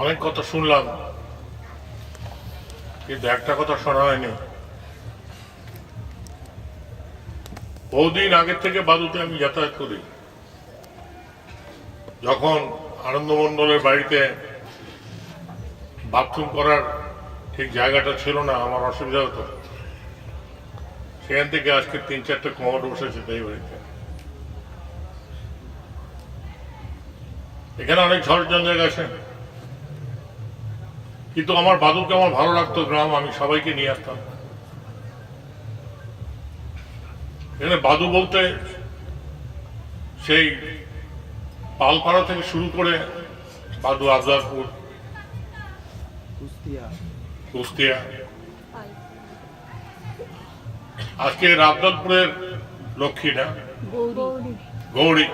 অনেক কথা শুনলাম, কিন্তু একটা কথা শোনা হয়নি। বহুদিন আগের থেকে বাদুতে আমি যাতায়াত করি। যখন আনন্দমণ্ডলের বাড়িতে বাথরুম করার ঠিক জায়গাটা ছিল না, আমার অসুবিধা হতো। সেখান থেকে আজকে 3-4টে কমোড বসেছে এই বাড়িতে। এখানে অনেক ঝড় ঝঞ্ঝা গেছে, কিন্তু আমার বাদুকে আমার ভালো লাগতো। গ্রাম আমি সবাইকে নিয়ে আসতাম এখানে। বাদু বলতে সেই পালপাড়া থেকে শুরু করে বাদু আবদারপুর, কুষ্টিয়া, আজকে আবদারপুরের লক্ষ্মী না গৌরী,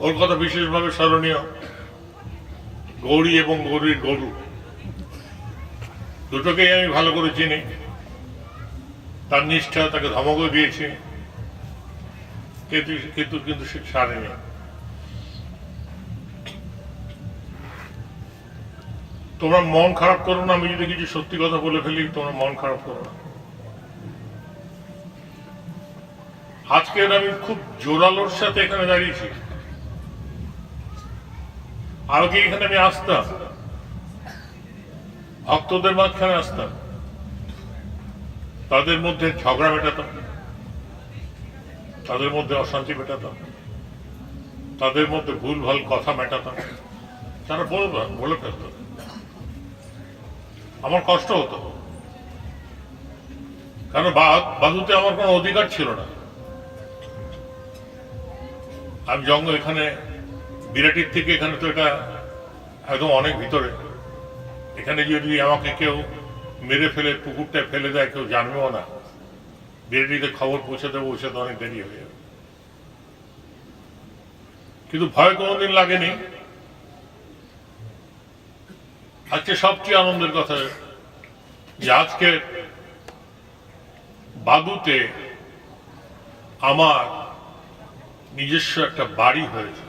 ওর কথা বিশেষভাবে স্মরণীয়। গৌরী এবং গৌরীর গরু দুটোকেই আমি ভালো করে চিনি। তার নিষ্ঠা, তাকে ধমকও দিয়েছি, কিন্তু সে ছাড়েনি। তোমরা মন খারাপ করো না, আমি যদি কিছু সত্যি কথা বলে ফেলি তোমরা মন খারাপ করো না। আজকের আমি খুব জোরালোর সাথে এখানে দাঁড়িয়েছি। আগে এখানে আমি আসতাম, ভক্তদের মাঝখানে আসতাম, তাদের মধ্যে ঝগড়া মেটাতাম, তাদের মধ্যে অশান্তি মেটাতাম, তাদের মধ্যে ভুল ভাল কথা মেটাতাম। তারা বলে ফেলত, আমার কষ্ট হতো, কারণ বাদুতে আমার কোনো অধিকার ছিল না। আমি জঙ্গল এখানে বিরাটির থেকে এখানে তো এটা একদম অনেক ভিতরে। এখানে যদি আমাকে কেউ মেরে ফেলে পুকুরটায় ফেলে দেয়, কেউ জানবেও না। বিরাটিতে খবর পৌঁছাতে পৌঁছাতে অনেক দেরি হয়ে যাবে। কিন্তু ভয় কোনোদিন লাগেনি। আজকে সবচেয়ে আনন্দের কথা যে আজকে বাদুতে আমার নিজস্ব একটা বাড়ি হয়েছে।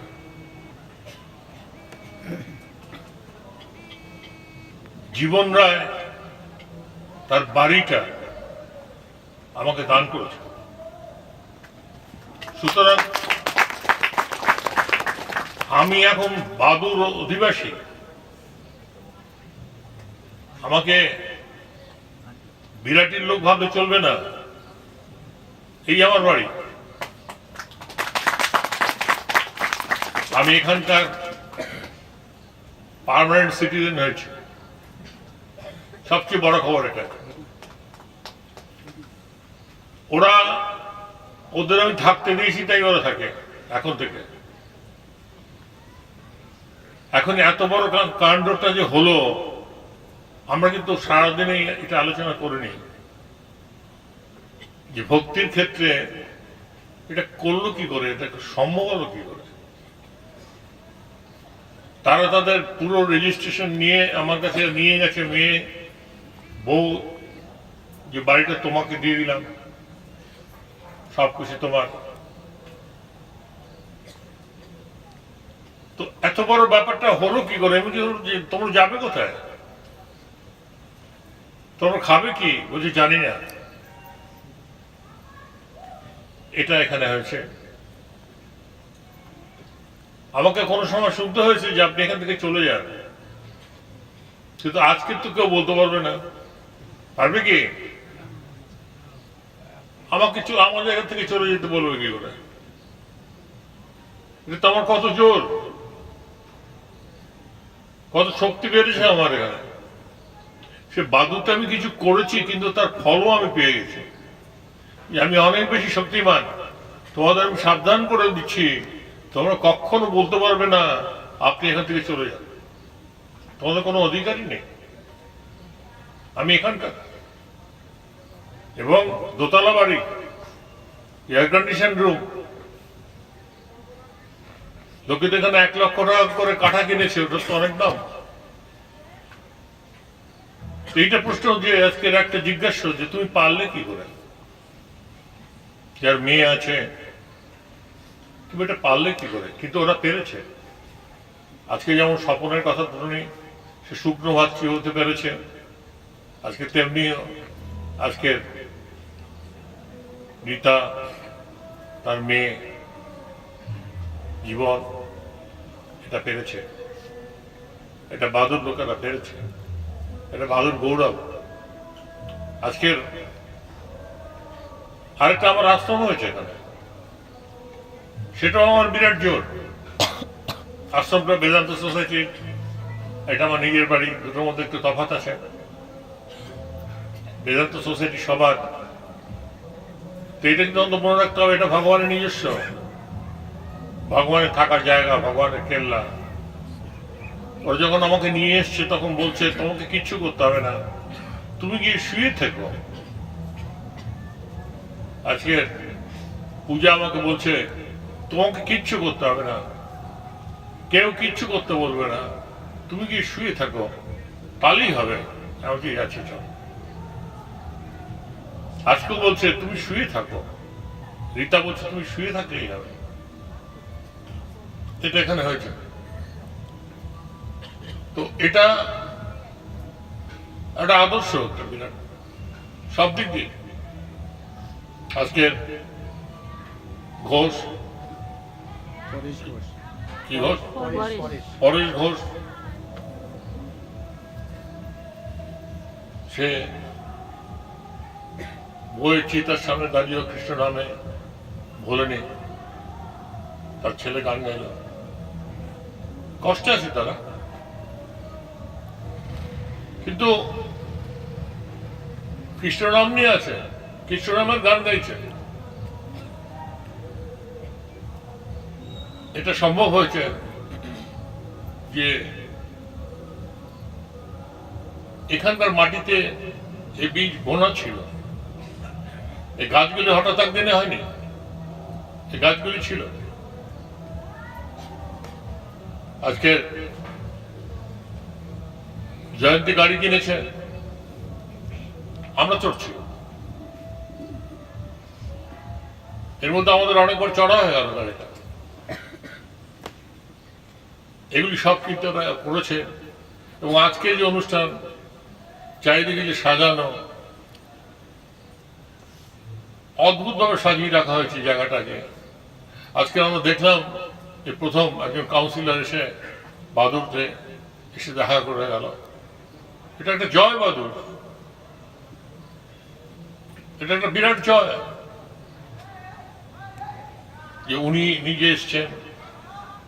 জীবন রায় তার বাড়িটা আমাকে দান করেছে। সুতরাং আমি এখন বাদুর অধিবাসী। আমাকে বিরাটির লোক ভাবলে চলবে না। এই আমার বাড়ি, আমি এখানকার পার্মানেন্ট সিটিজেন হয়েছে। সবচেয়ে বড় খবর এটা। ওদের আমি থাকতে দিয়েছি, তাই ওরা থাকে এখন থেকে। এখন এত বড় কাণ্ডটা যে হলো, আমরা কিন্তু সারাদিনে এটা আলোচনা করিনি যে ভক্তির ক্ষেত্রে এটা করলো কি করে, এটা সম্ভব হলো কি করে। তারা তাদের পুরো রেজিস্ট্রেশন নিয়ে আমার কাছে নিয়ে গেছে। মেয়ে বউ, যে বাড়িটা তোমাকে দিয়ে দিলাম, সবকিছু তোমার। তো এত বড় ব্যাপারটা হলো কি করে? আমি কি যে তোমরা যাবে কোথায়, তোমরা খাবে কি? বলছি জানি না। এটা এখানে হয়েছে। আমাকে কোনো সময় শুনতে হয়েছে যে আপনি এখান থেকে চলে যান, কিন্তু আজকে তো কেউ বলতে পারবে না। পারবে কি? আমাকে আমার জায়গা থেকে চলে যেতে বলবে কি করে? এটা তো আমার কত জোর, কত শক্তি বেড়েছে আমার এখানে। সে বাদুতে আমি কিছু করেছি, কিন্তু তার ফলও আমি পেয়ে গেছি। আমি অনেক বেশি শক্তিমান। তোমাদের আমি সাবধান করে দিচ্ছি, তোমরা কখনো বলতে পারবে না আপনি এখান থেকে চলে যান। তোমাদের কোনো অধিকারই নেই। আমি এখানকার, এবং দোতলা বাড়ি, এয়ার কন্ডিশন রুম। লোকে তো এখানে 1 লক্ষ টাকা করে কাঠা কিনেছে, ওটা তো অনেক দাম। এইটা প্রশ্ন যে আজকের একটা জিজ্ঞাসা যে তুমি পারলে কি করে, যার মেয়ে আছে, তুমি এটা পারলে কি করে? কিন্তু ওরা পেরেছে। আজকে যেমন স্বপনের কথা শুনি, সে শুকনো ভাতৃ হতে পেরেছে, আজকে তেমনি আজকে রীতা, তার মেয়ে জীবন এটা পেরেছে, এটা বাদুর লোকেরা পেরেছে, এটা বাদুর গৌরব। আজকের আরেকটা আমার আশ্রম হয়েছে এখানে, সেটাও আমার বিরাট জোর। আশ্রমটা বেদান্ত সোসাইটি, এটা আমার নিজের বাড়ি, দুটোর মধ্যে একটু তফাৎ আছে। বেদান্ত সোসাইটি সবার, তো এটা কিন্তু অন্তত মনে রাখতে হবে, এটা ভগবানের নিজস্ব, ভগবানের থাকার জায়গা, ভগবানের কেল্লা। ওরা যখন আমাকে নিয়ে এসছে তখন বলছে তোমাকে কিচ্ছু করতে হবে না, তুমি গিয়ে শুয়ে থেকো। আজকে পূজা আমাকে বলছে তোমাকে কিচ্ছু করতে হবে না, কেউ কিচ্ছু করতে বলবে না, তুমি গিয়ে শুয়ে থাকো, তাহলেই হবে। আমি ঠিক আছে চল। আজকেও বলছে তুমি শুয়ে থাকো, রীতা বলছে তুমি শুয়ে থাকলেই হবে। এটা এখানে হয়েছে। তো এটা একটা আদর্শ, একটা বিরাট সব দিক দিয়ে। আজকে ঘোষ, কি ঘোষ, পরেশ ঘোষ, সে বইয়ের চিতার সামনে দাঁড়িয়ে কৃষ্ণ নামে ভোলেনি, তার ছেলে গান গাইল। কষ্টে আছে তারা, কিন্তু কৃষ্ণ নাম নিয়ে আছে, কৃষ্ণ নামের গান গাইছে। এটা সম্ভব হয়েছে যে এখানকার মাটিতে এই বীজ বোনা ছিল। এই গাছগুলি হঠাৎ একদিনে হয়নি, এই গাছগুলি ছিল। আজকে জয়ন্তী গাড়ি কিনেছে, আমরা চড়ছি, এর মধ্যে আমাদের অনেকবার চড়া হয়ে গেল গাড়িটা। এগুলি সব কিন্তু করেছে। এবং আজকে যে অনুষ্ঠান, চারিদিকে যে সাজানো, অদ্ভুতভাবে সাজিয়ে রাখা হয়েছে জায়গাটাকে। আজকে আমরা দেখলাম যে প্রথম একজন কাউন্সিলর এসে বাদুরতে এসে দেখা করে গেল। এটা একটা জয় বাদুর, এটা একটা বিরাট জয় যে উনি নিজে এসছেন,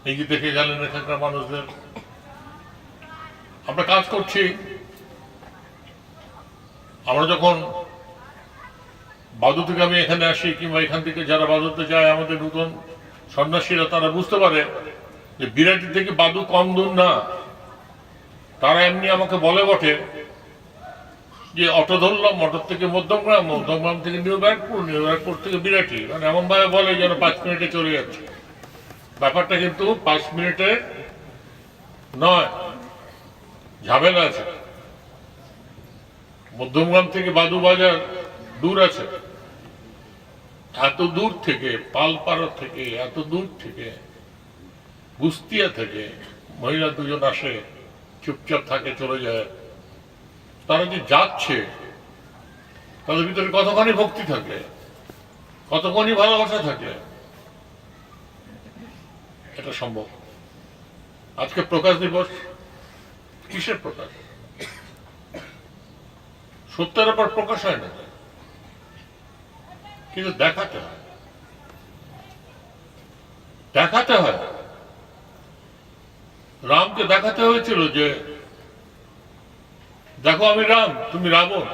নিজে দেখে গেলেন এখানকার মানুষদের। আমরা কাজ করছি, আমরা যখন বাদু থেকে আমি এখানে আসি, কিংবা এখান থেকে যারা বাদুতে যায়, আমাদের নতুন সন্ন্যাসীরা, তারা বুঝতে পারে যে বিরাটি থেকে বাদু কম দূর না। তারা এমনি আমাকে বলে বটে যে অটো ধরলাম, অটোর থেকে মধ্যমগ্রাম, মধ্যমগ্রাম থেকে নিউ ব্যারাকপুর, নিউ ব্যারাকপুর থেকে বিরাটি, মানে এমন ভাবে বলে যেন 5 মিনিটে চলে যাচ্ছে। ব্যাপারটা কিন্তু 5 মিনিটে নয়, ঝামেলা আছে। মধ্যমগ্রাম থেকে বাদু বাজার দূর আছে, এত দূর থেকে, পালপাড়া থেকে, এত দূর থেকে, গুস্তিয়া থেকে মহিলা দুজন আসে, চুপচাপ থাকে, চলে যায়। তারা যে যাচ্ছে, তাদের ভিতরে কতখানি ভক্তি থাকলে, কতখানি ভালোবাসা থাকলে এটা সম্ভব। আজকে প্রকাশ দিবস, কিসের প্রকাশ? সত্যের উপর প্রকাশ হয় না, কিন্তু দেখাতে হয়, দেখাতে হয়। রামকে দেখাতে হয়েছিল যে দেখো আমি রাম, তুমি রাবণ,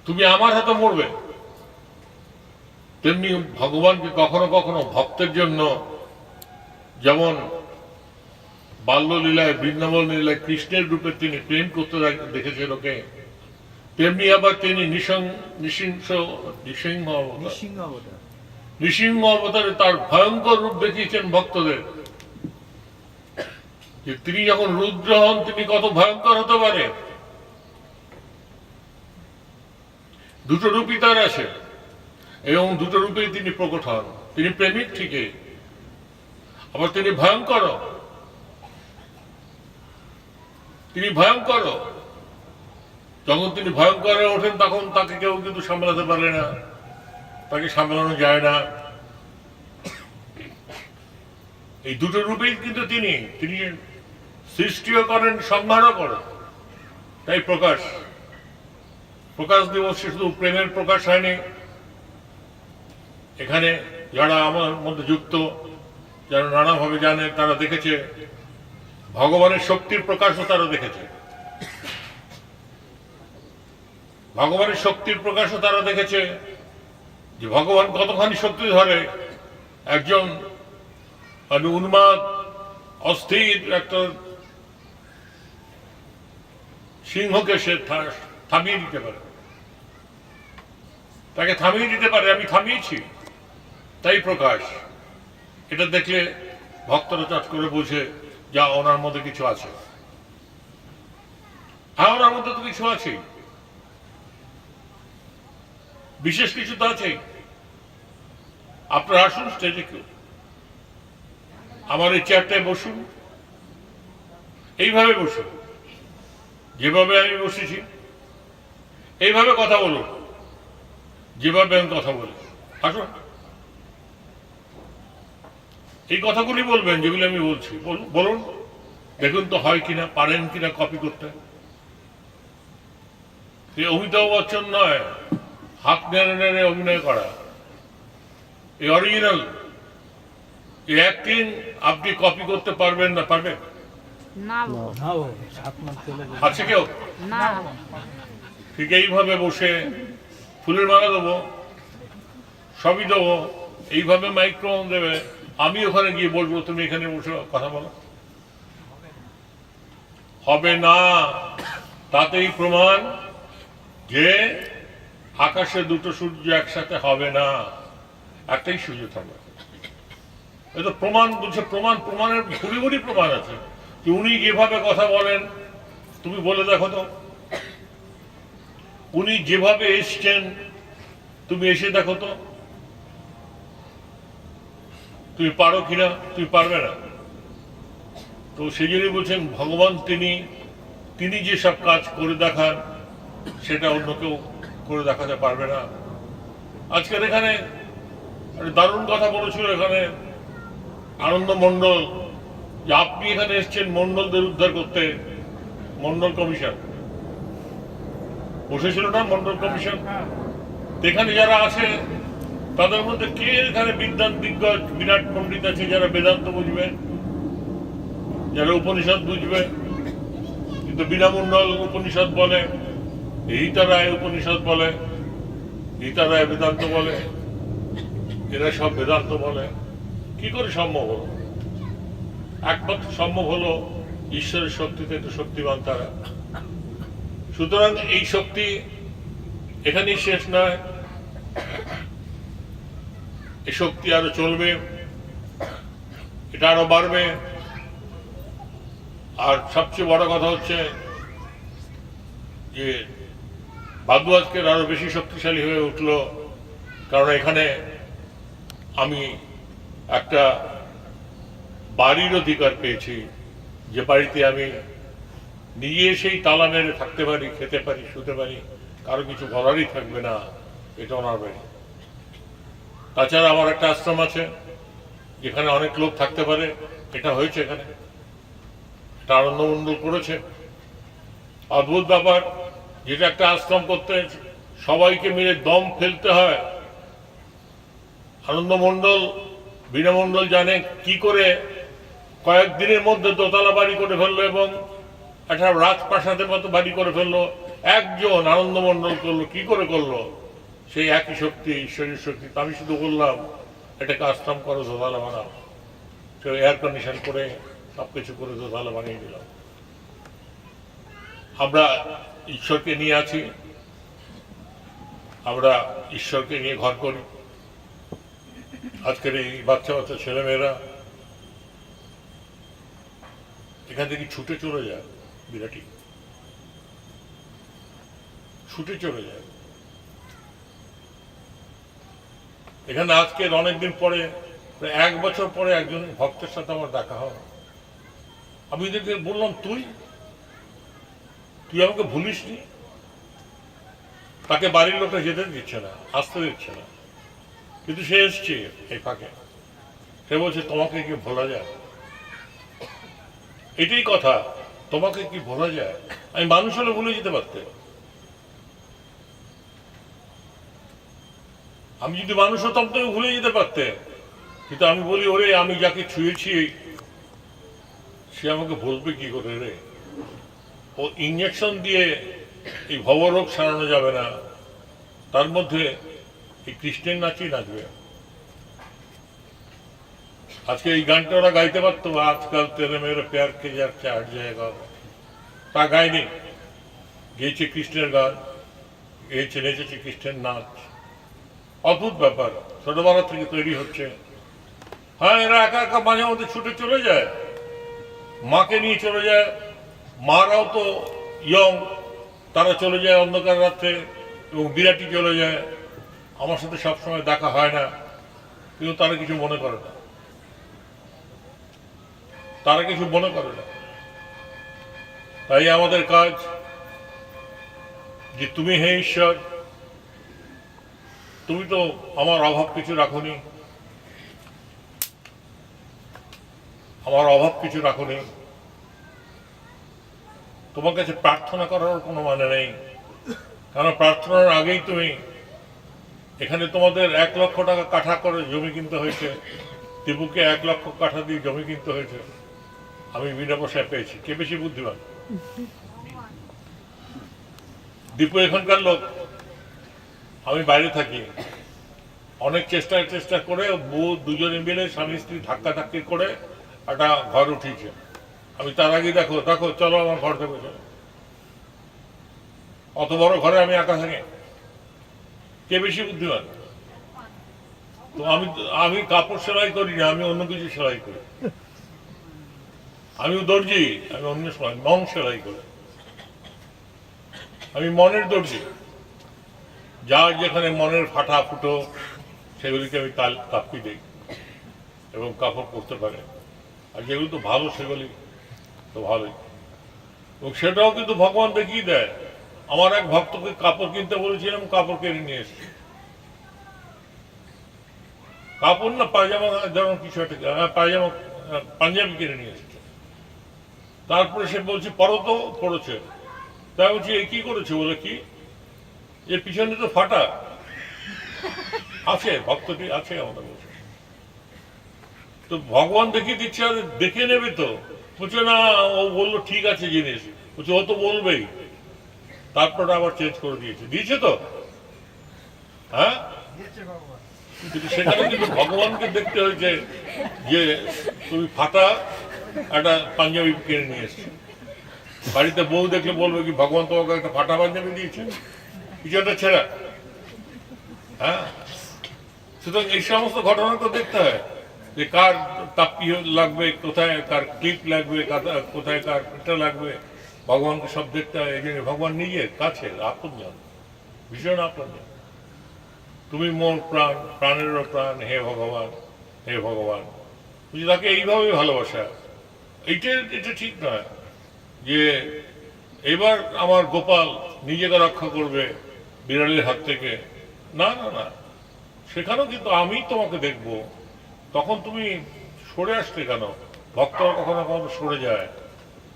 তুমি আমার হাতে মরবে। তেমনি ভগবানকে কখনো কখনো ভক্তের জন্য, যেমন বাল্যলীলায়, বৃন্দাবন লীলায় কৃষ্ণের রূপে তিনি প্রেম করতে দেখেছেন ওকে, তেমনি আবার তিনি নৃসিংহ অবতারে তার ভয়ঙ্কর রূপ দেখিয়েছেন ভক্তদের, যে তিনি যখন রুদ্র হন তিনি কত ভয়ঙ্কর হতে পারে। দুটো রূপই তার আছে, এবং দুটো রূপেই তিনি প্রকট হন। তিনি প্রেমিক ঠিকই, আবার তিনি ভয়ঙ্কর, তিনি ভয়ঙ্কর। যখন তিনি ভয়ঙ্কর হয়ে ওঠেন তখন তাকে কেউ কিন্তু সামলাতে পারে না, তাকে সামলানো যায় না। এই দুটো রূপেই কিন্তু তিনি তিনি সৃষ্টিও করেন, সংহারও করেন। তাই প্রকাশ দিবসে শুধু প্রেমের প্রকাশ হয়নি, এখানে যারা আমার মধ্যে যুক্ত, যারা নানাভাবে জানে, তারা দেখেছে ভগবানের শক্তির প্রকাশও তারা দেখেছে, ভগবানের শক্তির প্রকাশও তারা দেখেছে যে ভগবান কতখানি শক্তি ধরে একজন উন্মাদ অস্থির একটা সিংহকে সে থামিয়ে দিতে পারে, তাকে থামিয়ে দিতে পারে। আমি থামিয়েছি, তাই প্রকাশ। এটা দেখলে ভক্তরা চট করে বুঝে যা ওনার মধ্যে কিছু আছে। হ্যাঁ, ওনার মধ্যে তো কিছু আছে, বিশেষ কিছু তো আছে। আপনারা আসুন স্টেজে, কেউ আমার এই চেয়ারটায় বসুন, এইভাবে বসুন, যেভাবে আমি বসেছি এইভাবে কথা বলুন, যেভাবে আমি কথা বলি। আসুন, এই কথাগুলি বলবেন যেগুলি আমি বলছি, বলুন, দেখুন তো হয় কিনা, পারেন কিনা কপি করতে। অমিতাভ বচ্চন নয় হাত নেড়ে নেড়ে অভিনয় করা, এই অরিজিনাল, এই অ্যাক্টিং আপনি কপি করতে পারবেন না? পারবেন আছে কেউ? ঠিক এইভাবে বসে ফুলের মালা দেবো, সবই দেবো, এইভাবে মাইক্রোফোন দেবে, আমি ওখানে গিয়ে বলবো তুমি এখানে বসে কথা বলো, হবে না। তাতেই প্রমাণ যে আকাশে দুটো সূর্য একসাথে হবে না, একটাই সূর্য থাকবে। এটা প্রমাণ বলছে, প্রমাণের ঘুরি ঘুরি প্রমাণ আছে যে উনি যেভাবে কথা বলেন, তুমি বলে দেখো তো, উনি যেভাবে এসছেন তুমি এসে দেখো তো, তুমি পারো কিনা? তুমি পারবে না। তো সেই জন্যই বলছেন ভগবান তিনি যে সব কাজ করে দেখান সেটা অন্য কেউ করে দেখাতে পারবে না। আজকের এখানে দারুণ কথা বলেছিল এখানে আনন্দ মণ্ডল, যে আপনি এখানে এসছেন মণ্ডলদের উদ্ধার করতে। মণ্ডল কমিশন বসেছিল না, মণ্ডল কমিশন। এখানে যারা আছে তাদের মধ্যে কে এখানে বিদ্যান দিগ্গজ বিরাট পণ্ডিত আছে, যারা বেদান্ত বুঝবে, যারা উপনিষদ বুঝবে? কিন্তু বীণা মণ্ডল উপনিষদ বলে, রীতা রায় উপনিষদ বলে, রীতা রায় বেদান্ত বলে, এরা সব বেদান্ত বলে। কি করে সম্ভব হলো? একমাত্র সম্ভব হলো ঈশ্বরের শক্তিতে, একটু শক্তিমান তারা। সুতরাং এই শক্তি এখানেই শেষ নয়, এই শক্তি আরো চলবে, এটা আরো বাড়বে। আর সবচেয়ে বড় কথা হচ্ছে যে বাদু আজকের আরো বেশি শক্তিশালী হয়ে উঠল, কারণ এখানে আমি একটা বাড়ির অধিকার পেয়েছি, যে বাড়িতে আমি নিজে সেই তালা মেরে থাকতে পারি, খেতে পারি, শুতে পারি, কারো কিছু বলারই থাকবে না, এটা ওনার বাড়ি। তাছাড়া আমার একটা আশ্রম আছে যেখানে অনেক লোক থাকতে পারে, এটা হয়েছে এখানে, এটা আনন্দ মণ্ডল করেছে। অদ্ভুত ব্যাপার, যেটা একটা আশ্রম করতে সবাইকে মিলে দম ফেলতে হয়। আনন্দ মণ্ডল, বীণা মণ্ডল জানে কি করে কয়েকদিনের মধ্যে দোতলা বাড়ি করে ফেললো এবং একটা রাজপ্রাসাদের মতো বাড়ি করে ফেললো। একজন আনন্দ মণ্ডল করলো, কি করে করলো? সেই একই শক্তি, ঈশ্বরের শক্তি। আমি শুধু বললাম এটাকে আশ্রম করো, দোতলা বানাও, সে এয়ার কন্ডিশন করে সবকিছু করে দোতলা বানিয়ে দিলাম। আমরা ঈশ্বরকে নিয়ে আছি, আমরা ঈশ্বরকে নিয়ে ঘর করি। আজকের এই বাচ্চা বাচ্চা ছেলেমেয়েরা এখান থেকে ছুটে চলে যায়, বিরাটি ছুটে চলে যায়। এখানে আজকের অনেকদিন পরে প্রায় 1 বছর পরে একজন ভক্তের সাথে আমার দেখা হয়। আমি দেখে বললাম, তুই আমাকে ভুলিসনি? তাকে বাড়ির লোকটা যেতে দিচ্ছে না, আসতে দিচ্ছে না, কিন্তু সে এসছে এই ফাঁকে। সে বলছে, তোমাকে কি ভোলা যায়? এটাই কথা, তোমাকে কি ভোলা যায়? আমি মানুষ হলে ভুলে যেতে পারতে, আমি যদি মানুষ হতাম তো ভুলে যেতে পারতে। কিন্তু আমি বলি, ওরে আমি যাকে ছুঁয়েছি সে আমাকে বলবে কি করে রে? ও ইঞ্জেকশন দিয়ে এই ভবরোগ সারানো যাবে না, তার মধ্যে এই কৃষ্ণের নাচই নাচবে। আজকে এই গানটা ওরা গাইতে পারতো, আজকাল তেরে মেরে প্যার কে যাচ্ছে আট জায়গা, তা গায়নি। গেয়েছে কৃষ্ণের গান, গেয়েছে, নেচেছে কৃষ্ণের নাচ। অদ্ভুত ব্যাপার, ছোটবেলা থেকে তৈরি হচ্ছে। হ্যাঁ, এরা একা একা মাঝে মধ্যে ছুটে চলে যায়, মাকে নিয়ে চলে যায়। মারাও তো ইয়ং, তারা চলে যায় অন্ধকার রাত্রে, এবং বিরাটি চলে যায়। আমার সাথে সবসময় দেখা হয় না, কিন্তু তারা কিছু মনে করে না, তারা কিছু মনে করে না। তাই আমাদের কাজ যে তুমি হে ঈশ্বর, তুমি তো আমার অভাব কিছু রাখোনি, আমার অভাব কিছু রাখোনি। তোমার কাছে প্রার্থনা করার কোনো মানে নেই, কারণ প্রার্থনার আগেই তুমি এখানে তোমাদের 1 লক্ষ টাকা কাঠা করে জমি কিনতে হয়েছে, টিপুকে 1 লক্ষ কাঠা দিয়ে জমি কিনতে হয়েছে। আমি বিনা পয়সায় পেয়েছি। কে বেশি বুদ্ধিমান? দীপু এখানকার লোক, আমি বাইরে থাকি। অনেক চেষ্টা করে বউ দুজনে মিলে স্বামী স্ত্রী ধাক্কি করে একটা ঘর উঠিয়েছে। আমি তার আগে দেখো চলো আমার ঘর থেকে, অত বড় ঘরে আমি একা থাকি। কে বেশি বুদ্ধিমান? তো আমি কাপড় সেলাই করি না, আমি অন্য কিছু সেলাই করি। আমিও দর্জি, আমি অন্য সময় মন সেলাই করি। আমি মনের দর্জি, যার যেখানে মনের ফাটা ফুটো সেগুলিকে আমি কাপড় দিই এবং কাপড় পরতে পারে। আর যেগুলো তো ভালো সেগুলি তো ভালোই, এবং সেটাও কিন্তু ভগবান দেখিয়ে দেয়। আমার এক ভক্তকে কাপড় কিনতে বলেছিলাম, কাপড় কিনে নিয়ে এসেছে। কাপড় না, পায়জামা, যেমন কিছু একটা পায়জামা, পাঞ্জাবি কিনে নিয়ে এসেছে। তারপরে সে বলছে, পরো তো, পড়েছে। তাই বলছি, এ কি করেছে? বলে, কি এর পিছনে তো ফাটা আছে, ভক্তটি আছে আমাদের বলছে। তো ভগবান দেখিয়ে দিচ্ছে, আর দেখে নেবে তো। বলছে না, ও বললো ঠিক আছে জিনিস, বলছে ও তো বলবেই। তারপরে আবার চেঞ্জ করে দিয়েছে তো, হ্যাঁ। কিন্তু সেখানে কিন্তু ভগবানকে দেখতে হয়েছে যে তুমি ফাটা একটা পাঞ্জাবি কিনে নিয়ে এসছো। বাড়িতে বউ দেখলে বলবে কি, ভগবান তোমাকে একটা ফাটা পাঞ্জাবি দিয়েছে, কিছু একটা ছেঁড়া। হ্যাঁ, সুতরাং এই সমস্ত ঘটনা তো দেখতে হয়, যে কার তাপ্পি লাগবে, কোথায় কার ক্লিপ লাগবে, কোথায় কার পিঠা লাগবে। ভগবানকে সব দেখতে হয়। এই জন্য ভগবান নিজের কাছে আপনজন, ভীষণ আপনজন। তুমি মোর প্রাণ, প্রাণেরও প্রাণ, হে ভগবান, হে ভগবান। বুঝি তাকে এইভাবে ভালোবাসা। এটা ঠিক নয় যে এবার আমার গোপাল নিজেকে রক্ষা করবে বিড়ালের হাত থেকে। না না না, সেখানেও কিন্তু আমি তোমাকে দেখব। তখন তুমি সরে আসতে কেন? ভক্তরা কখনো কখনো সরে যায়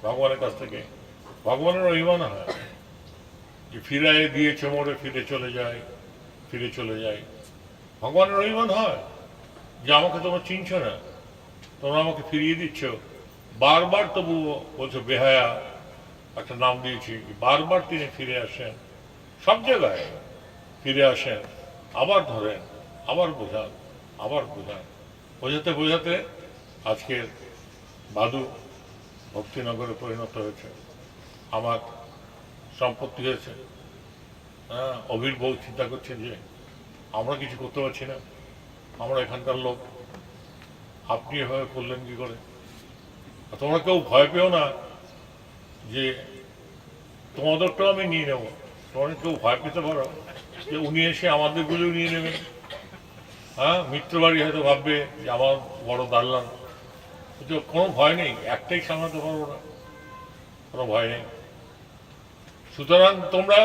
ভগবানের কাছ থেকে। ভগবানের অভিমান হয় যে ফিরায় দিয়েছে মোড়ে, ফিরে চলে যায়। ভগবানের অভিমান হয় যে আমাকে তোমরা চিনছ না, তোমরা আমাকে ফিরিয়ে দিচ্ছ। বারবার তবু বলছো বেহায়া, একটা নাম দিয়েছি। বারবার তিনি ফিরে আসেন, সব জায়গায় ফিরে আসেন, আবার ধরেন, আবার বোঝান, বোঝাতে আজকের বাদু ভক্তিনগরে পরিণত হয়েছে, আমার সম্পত্তি হয়েছে। হ্যাঁ, অভির বউ চিন্তা করছে যে আমরা কিছু করতে পারছি না, আমরা এখানকার লোক, আপনি এভাবে করলেন কি করে? তোমরা কেউ ভয় পেও না যে তোমাদেরটাও আমি নিয়ে নেবো। তোমরা কেউ ভয় পেতে পারো যে উনি এসে আমাদেরগুলো নিয়ে নেবেন। হ্যাঁ, মিত্র বাড়ি হয়তো ভাববে যে আমার বড় দাঁড়লাম, কিন্তু কোনো ভয় নেই, একটাই সামলাতে পারবো না, কোনো ভয় নেই। সুতরাং তোমরা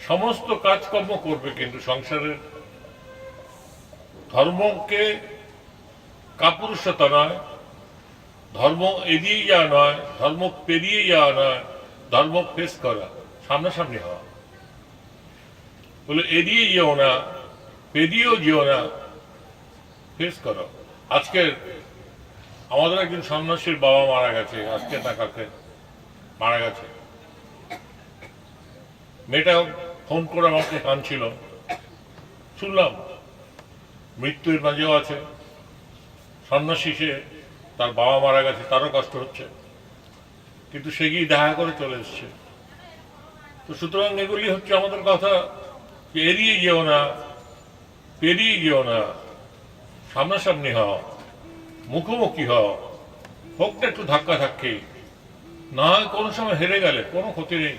সমস্ত কাজকর্ম করবে, কিন্তু সংসারের ধর্মকে কাপুরুষতা নয়, ধর্ম এড়িয়ে যাওয়া নয়, ধর্ম পেরিয়ে যাওয়া নয়, ধর্ম ফেস করা, সামনাসামনি হওয়া। বলে এড়িয়ে যেও না, পেরিয়েও যেও না, ফেস করো। আজকে আমাদের একজন সন্ন্যাসীর বাবা মারা গেছে, আজকে না কালকে মারা গেছে। মেয়েটা ফোন করে আমাকে কাঁদছিল, শুনলাম মৃত্যুর মাঝেও আছে, সন্ন্যাসী সে, তার বাবা মারা গেছে, তারও কষ্ট হচ্ছে, কিন্তু সে গিয়ে দেখা করে চলে এসছে। তো সুতরাং এগুলি হচ্ছে আমাদের কথা, যে এড়িয়ে যেও না, পেরিয়ে যেও না, সামনাসামনি হও, মুখোমুখি হও, হোক না একটু ধাক্কা ধাক্কি, না হয় কোনো সময় হেরে গেলে কোনো ক্ষতি নেই।